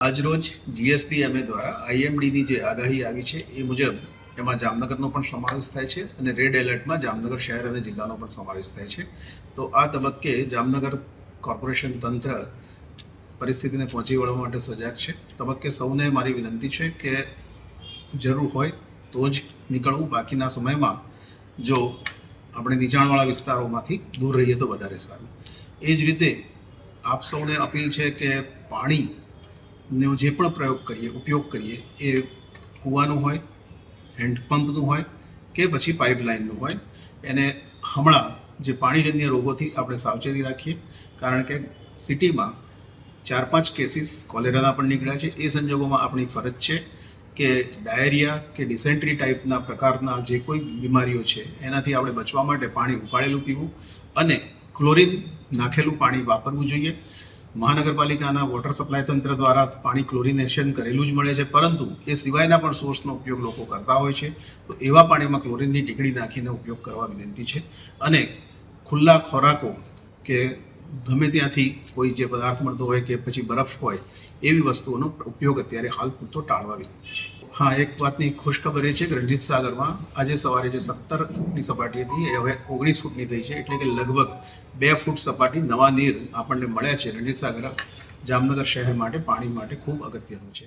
આજરોજ જીએસટીએમએ દ્વારા આઈએમડીની જે આગાહી આવી છે એ મુજબ એમાં જામનગરનો પણ સમાવેશ થાય છે અને રેડ એલર્ટમાં જામનગર શહેર અને જિલ્લાનો પણ સમાવેશ થાય છે. તો આ તબક્કે જામનગર કોર્પોરેશન તંત્ર પરિસ્થિતિને પહોંચી વળવા માટે સજાગ છે. તબક્કે સૌને મારી વિનંતી છે કે જરૂર હોય તો જ નીકળવું, બાકીના સમયમાં જો આપણે નીચાણવાળા વિસ્તારોમાંથી દૂર રહીએ તો વધારે સારું. એ જ રીતે આપ સૌને અપીલ છે કે પાણીનો જે પણ ઉપયોગ કરીએ એ કૂવાનું હોય, હેન્ડપંપનું હોય કે પછી પાઇપલાઇનનું હોય, એને હમણાં જે પાણીજન્ય રોગોથી આપણે સાવચેતી રાખીએ. કારણ કે સિટીમાં 4-5 કેસીસ કોલેરાના પણ નીકળ્યા છે. એ સંજોગોમાં આપણી ફરજ છે કે ડાયરિયા કે ડિસેન્ટ્રી ટાઈપના પ્રકારના જે કોઈ બીમારીઓ છે એનાથી આપણે બચવા માટે પાણી ઉકાળેલું પીવું અને ક્લોરીન નાખેલું પાણી વાપરવું જોઈએ. મહાનગરપાલિકાના વોટર સપ્લાય તંત્ર દ્વારા પાણી ક્લોરિનેશન કરેલું જ મળે છે, પરંતુ એ સિવાયના પણ સોર્સનો ઉપયોગ લોકો કરતા હોય છે. તો એવા પાણીમાં ક્લોરિનની ટીકડી નાખીને ઉપયોગ કરવા વિનંતી છે. અને ખુલ્લા ખોરાકો કે ગમે ત્યાંથી કોઈ જે પદાર્થ મળતો હોય કે પછી બરફ હોય એવી વસ્તુઓનો ઉપયોગ અત્યારે હાલ પૂરતો ટાળવા વિનંતી છે. હા, એક વાતની ખુશખબર એ છે કે રણજીત સાગરમાં આજે સવારે જે 17 ફૂટની સપાટી હતી એ હવે 19 ફૂટની થઈ છે. એટલે કે લગભગ 2 ફૂટ સપાટી નવા નીર આપણને મળ્યા છે. રણજીત સાગર જામનગર શહેર માટે પાણી માટે ખૂબ અગત્યનું છે.